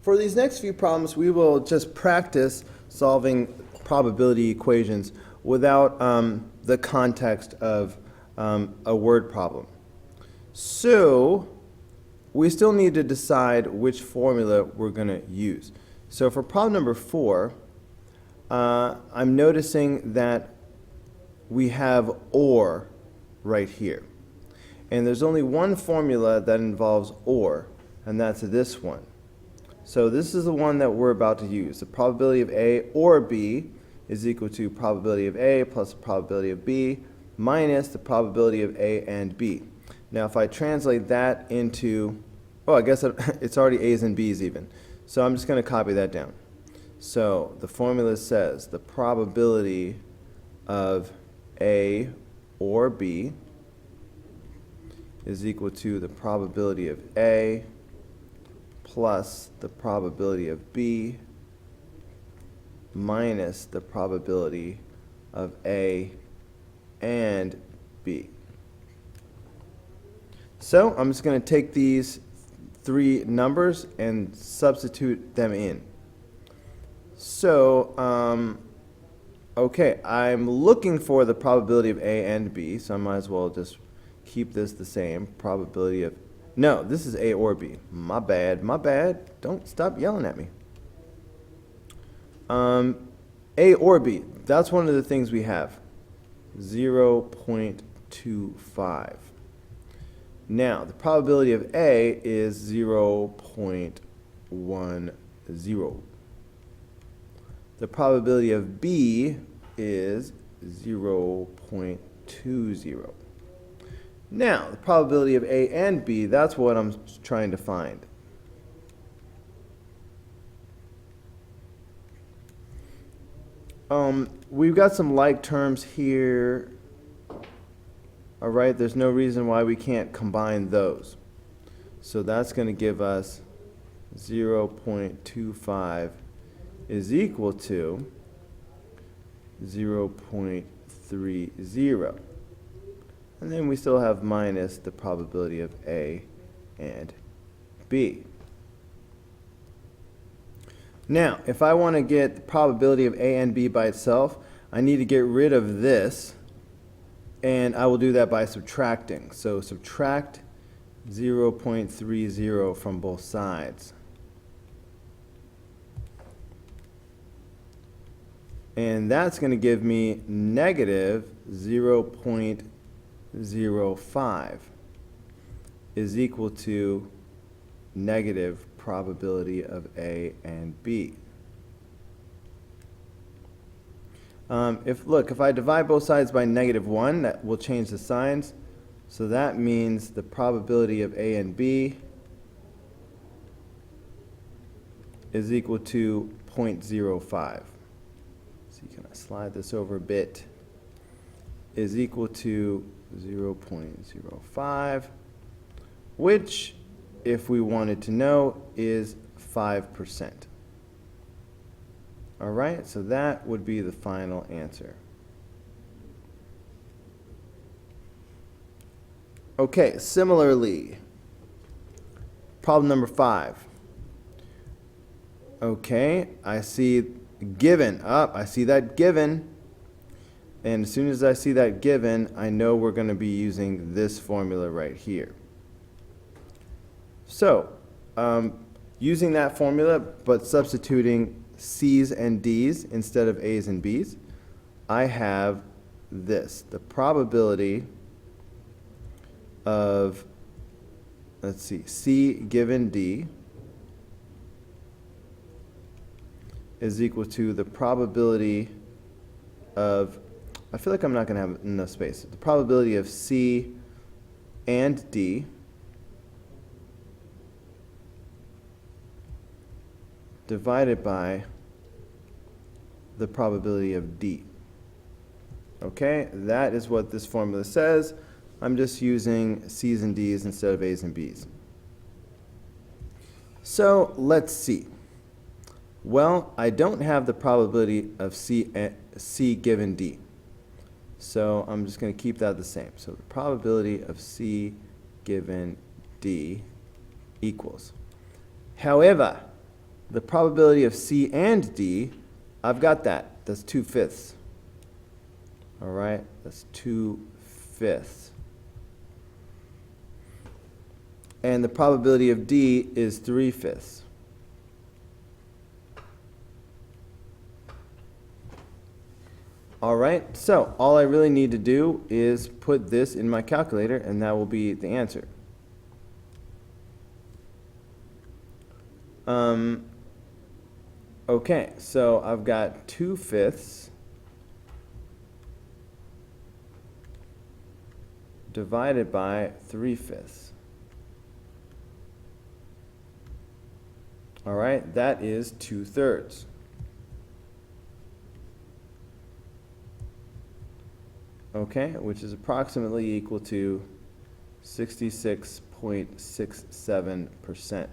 For these next few problems, we will just practice solving probability equations without the context of a word problem. So we still need to decide which formula we're going to use. So for problem number 4, I'm noticing that we have OR right here. And there's only one formula that involves OR, and that's this one. So this is the one that we're about to use. The probability of A or B is equal to probability of A plus the probability of B minus the probability of A and B. Now if I translate that into, oh, I guess it's already A's and B's even. So I'm just going to copy that down. So the formula says the probability of A or B is equal to the probability of A plus the probability of B minus the probability of A and B. So I'm just going to take these three numbers and substitute them in. So, okay, I'm looking for the probability of A and B, so I might as well just keep this the same. Probability of, no, this is A or B. My bad, my bad. Don't stop yelling at me. A or B, that's one of the things we have. 0.25. Now, the probability of A is 0.10. The probability of B is 0.20. Now, the probability of A and B, that's what I'm trying to find. We've got some like terms here. All right, there's no reason why we can't combine those. So that's going to give us 0.25 is equal to 0.30. And then we still have minus the probability of A and B. Now, if I want to get the probability of A and B by itself, I need to get rid of this, and I will do that by subtracting. So subtract 0.30 from both sides. And that's going to give me negative 0.05 is equal to negative probability of A and B. If I divide both sides by -1, that will change the signs. So that means the probability of A and B is equal to 0.05. So can I slide this over a bit? Is equal to 0.05, which, if we wanted to know, is 5%. All right, so that would be the final answer. Okay, similarly, problem number 5. Okay, I see given. I see that given. And as soon as I see that given, I know we're going to be using this formula right here. So, using that formula, but substituting C's and D's instead of A's and B's, I have this. The probability of, let's see, C given D is equal to the probability of, I feel like I'm not going to have enough space, the probability of C and D divided by the probability of D. Okay, that is what this formula says. I'm just using C's and D's instead of A's and B's. So let's see. Well, I don't have the probability of C given D. So I'm just going to keep that the same. So the probability of C given D equals. However, The probability of C and D, I've got that. That's 2/5. All right, that's 2/5. And the probability of D is 3/5. All right, so all I really need to do is put this in my calculator, and that will be the answer. Okay, so I've got 2/5 divided by 3/5. All right, that is 2/3. Okay, which is approximately equal to 66.67%.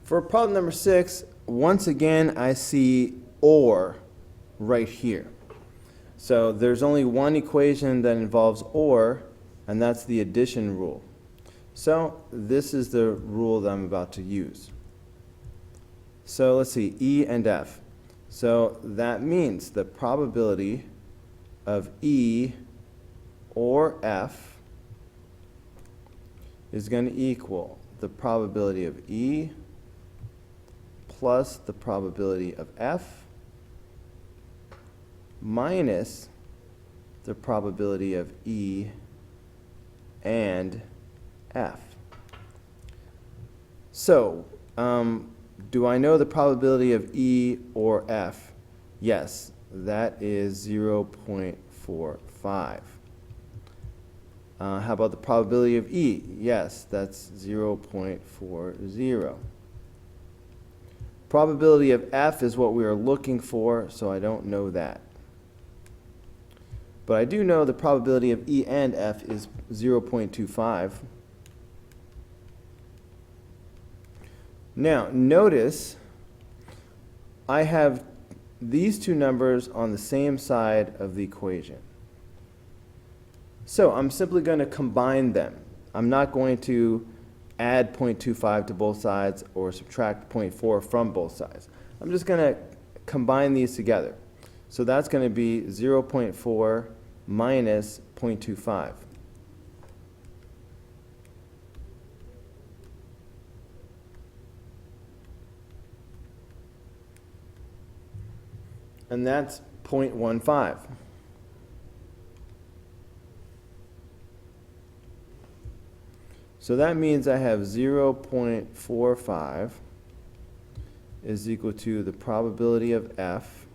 For problem number 6, once again, I see OR right here. So there's only one equation that involves OR, and that's the addition rule. So this is the rule that I'm about to use. So let's see, E and F. So that means the probability of E or F is going to equal the probability of E plus the probability of F minus the probability of E and F. So, do I know the probability of E or F? Yes, that is 0.45. How about the probability of E? Yes, that's 0.40. Probability of F is what we are looking for, so I don't know that. But I do know the probability of E and F is 0.25. Now, notice I have these two numbers on the same side of the equation. So I'm simply going to combine them. I'm not going to add 0.25 to both sides or subtract 0.4 from both sides. I'm just going to combine these together. So that's going to be 0.4 minus 0.25. And that's 0.15. So that means I have 0.45 is equal to the probability of F,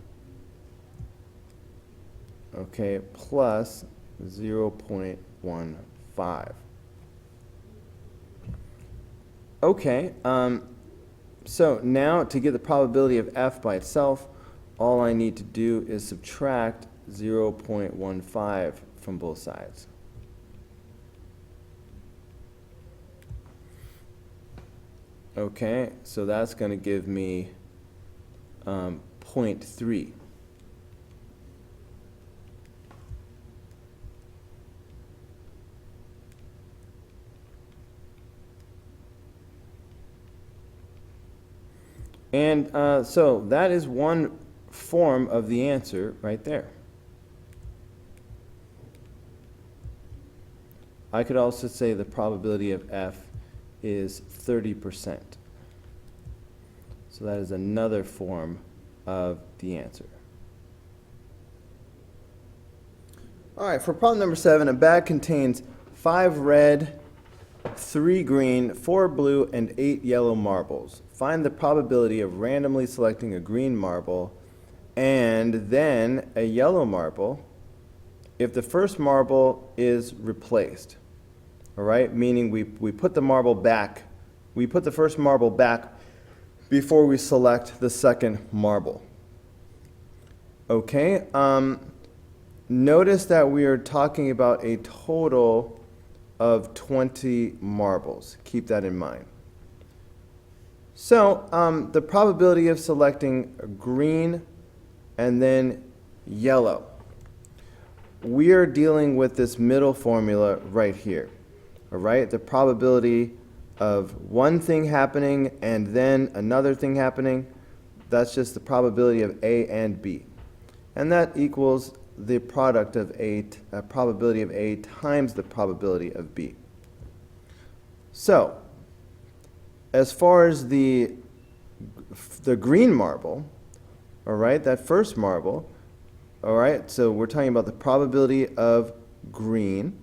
okay, plus 0.15. Okay, so now to get the probability of F by itself, all I need to do is subtract 0.15 from both sides. Okay, so that's going to give me 0.3. And so that is one form of the answer right there. I could also say the probability of F is 30%. So that is another form of the answer. All right, for problem number 7, a bag contains 5 red, 3 green, 4 blue, and 8 yellow marbles. Find the probability of randomly selecting a green marble and then a yellow marble if the first marble is replaced. All right, meaning we put the marble back. We put the first marble back before we select the second marble. Okay, notice that we are talking about a total of 20 marbles. Keep that in mind. So the probability of selecting green and then yellow. we are dealing with this middle formula right here. All right, the probability of one thing happening and then another thing happening, that's just the probability of A and B. And that equals the product of probability of A times the probability of B. So, as far as the green marble, all right, that first marble, all right, so we're talking about the probability of green.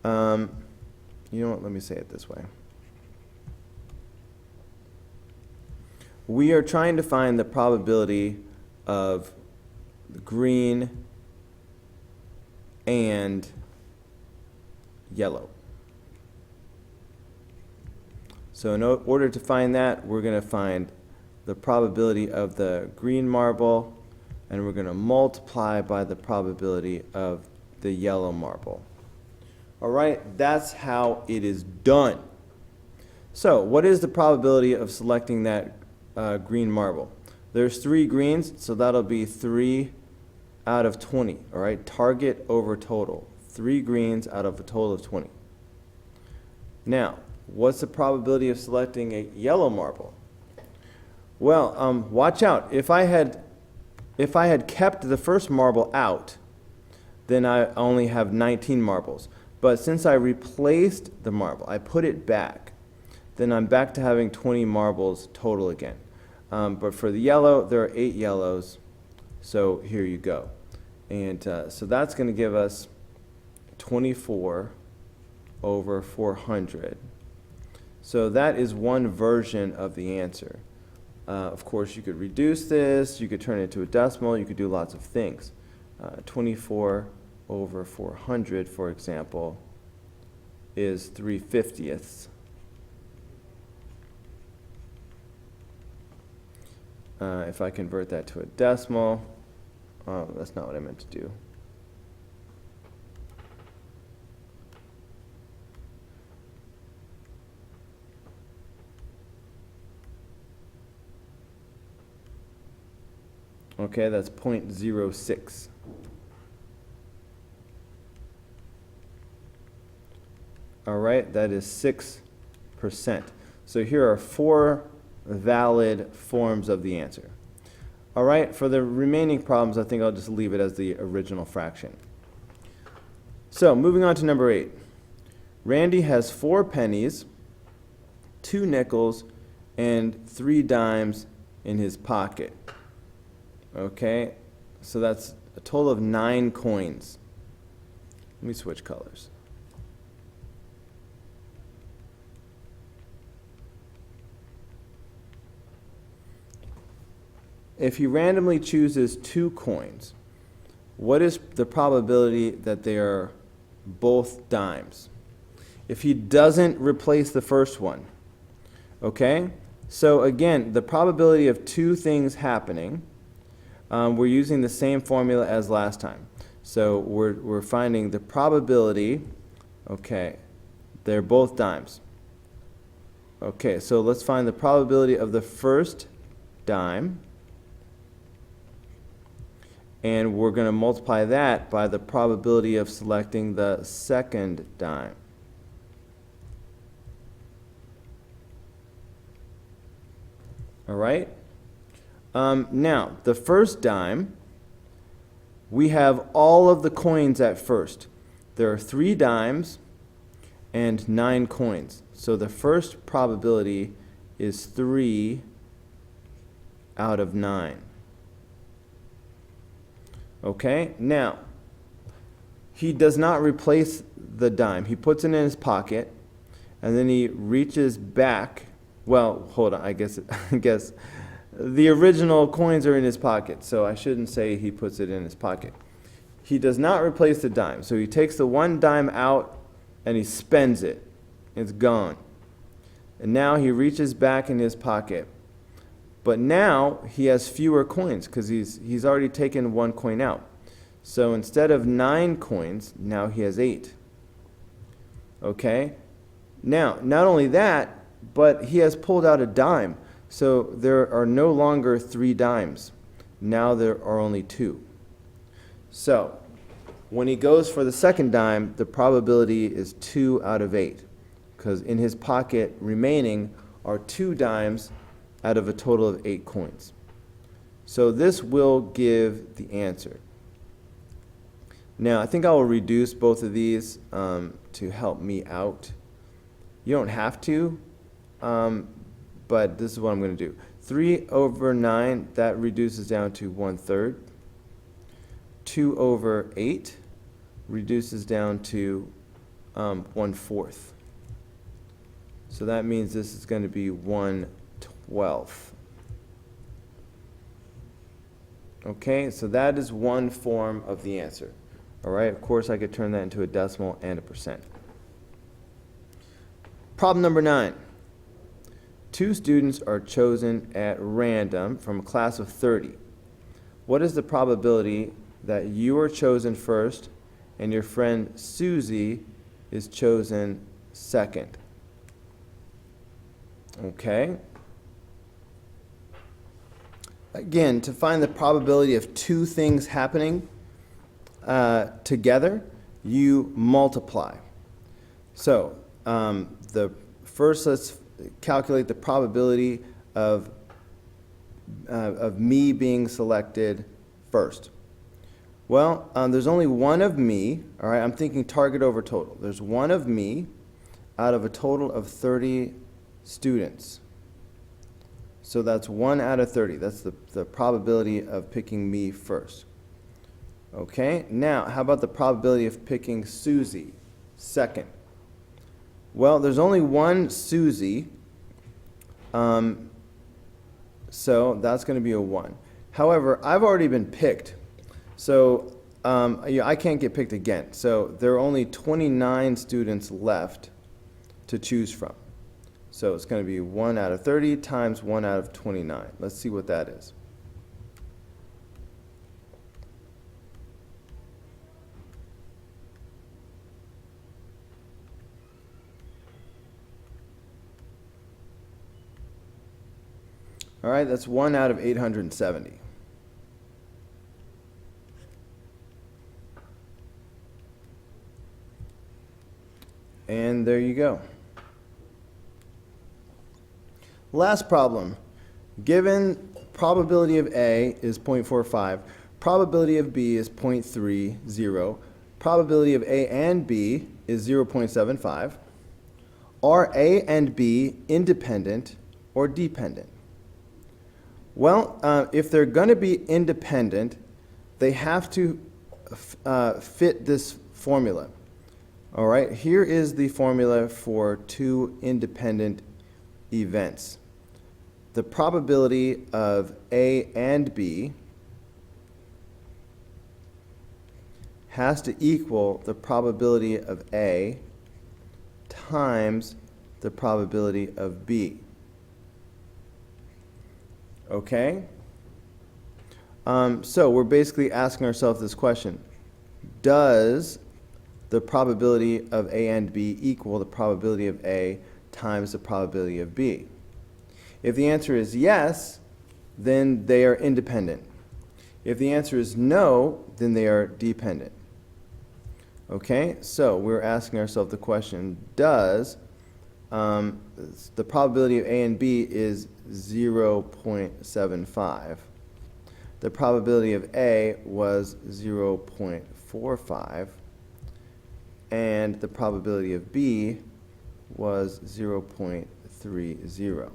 You know what, let me say it this way. We are trying to find the probability of green and yellow. So in order to find that, we're going to find the probability of the green marble, and we're going to multiply by the probability of the yellow marble. All right, that's how it is done. So what is the probability of selecting that green marble? There's 3 greens, so that'll be 3 out of 20, all right? Target over total. 3 greens out of a total of 20. Now, what's the probability of selecting a yellow marble? Well, watch out. If I had kept the first marble out, then I only have 19 marbles. But since I replaced the marble, I put it back, then I'm back to having 20 marbles total again. But for the yellow, there are 8 yellows, so here you go. And so that's going to give us 24 over 400. So that is one version of the answer. Of course, you could reduce this, you could turn it into a decimal, you could do lots of things. 24 over 400, for example, is 3/50. If I convert that to a decimal, oh, that's not what I meant to do. Okay, that's 0.06. All right, that is 6%. So here are 4 valid forms of the answer. All right, for the remaining problems, I think I'll just leave it as the original fraction. So moving on to number 8. Randy has 4 pennies, 2 nickels, and 3 dimes in his pocket. Okay, so that's a total of 9 coins. Let me switch colors. If he randomly chooses 2 coins, what is the probability that they are both dimes? If he doesn't replace the first one, okay? So again, the probability of 2 things happening, we're using the same formula as last time. So we're finding the probability, okay, they're both dimes. Okay, so let's find the probability of the first dime, and we're going to multiply that by the probability of selecting the second dime. All right? Now, the first dime, we have all of the coins at first. There are 3 dimes and 9 coins. So the first probability is 3 out of 9. Okay, now, he does not replace the dime. He puts it in his pocket, and then he reaches back. Well, hold on, I guess the original coins are in his pocket, so I shouldn't say he puts it in his pocket. He does not replace the dime, so he takes the 1 dime out and he spends it. It's gone. And now he reaches back in his pocket. But now he has fewer coins because he's already taken 1 coin out. So instead of 9 coins, now he has 8. Okay? Now, not only that, but he has pulled out a dime. So there are no longer 3 dimes. Now there are only 2. So when he goes for the second dime, the probability is 2 out of 8, because in his pocket remaining are 2 dimes out of a total of 8 coins. So this will give the answer. Now, I think I will reduce both of these to help me out. You don't have to, but this is what I'm going to do. 3 over 9, that reduces down to 1/3. 2 over 8 reduces down to 1/4. So that means this is going to be 1/12. Okay, so that is one form of the answer. All right, of course I could turn that into a decimal and a percent. Problem number 9. 2 students are chosen at random from a class of 30. What is the probability that you are chosen first and your friend Susie is chosen second? Okay. Again, to find the probability of 2 things happening together, you multiply. So let's calculate the probability of me being selected first. Well, there's only one of me. All right, I'm thinking target over total. There's one of me out of a total of 30 students. So that's 1 out of 30. That's the probability of picking me first. Okay, now how about the probability of picking Susie second? Well, there's only one Susie, so that's going to be a 1. However, I've already been picked, so I can't get picked again. So there are only 29 students left to choose from. So it's going to be 1 out of 30 times 1 out of 29. Let's see what that is. All right, that's 1 out of 870. And there you go. Last problem. Given probability of A is 0.45, probability of B is 0.30, probability of A and B is 0.75. Are A and B independent or dependent? Well, if they're going to be independent, they have to fit this formula. All right, here is the formula for 2 independent events. The probability of A and B has to equal the probability of A times the probability of B. Okay? So we're basically asking ourselves this question. Does the probability of A and B equal the probability of A times the probability of B? If the answer is yes, then they are independent. If the answer is no, then they are dependent. Okay, so we're asking ourselves the question, does the probability of A and B is 0.75. The probability of A was 0.45. And the probability of B was 0.30.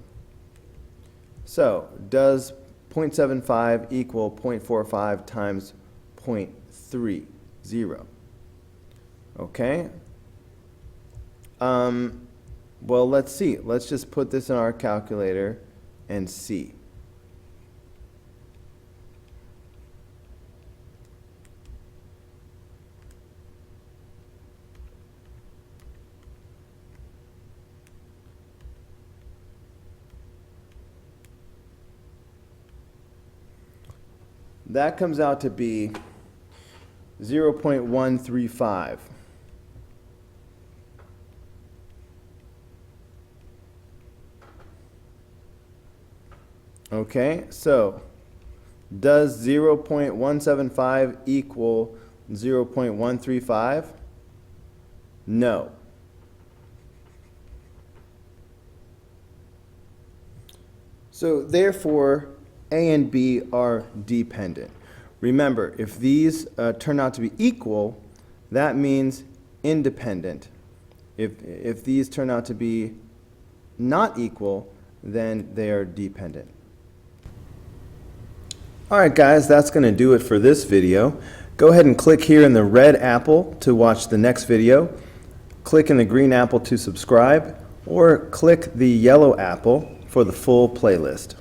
So does 0.75 equal 0.45 times 0.30? Okay. Well, let's see. Let's just put this in our calculator and see. That comes out to be 0.135. Okay, so Does 0.175 equal 0.135? No. So therefore, A and B are dependent. Remember, if these turn out to be equal, that means independent. If these turn out to be not equal, then they are dependent. All right, guys, that's going to do it for this video. Go ahead and click here in the red apple to watch the next video. Click in the green apple to subscribe, or click the yellow apple for the full playlist.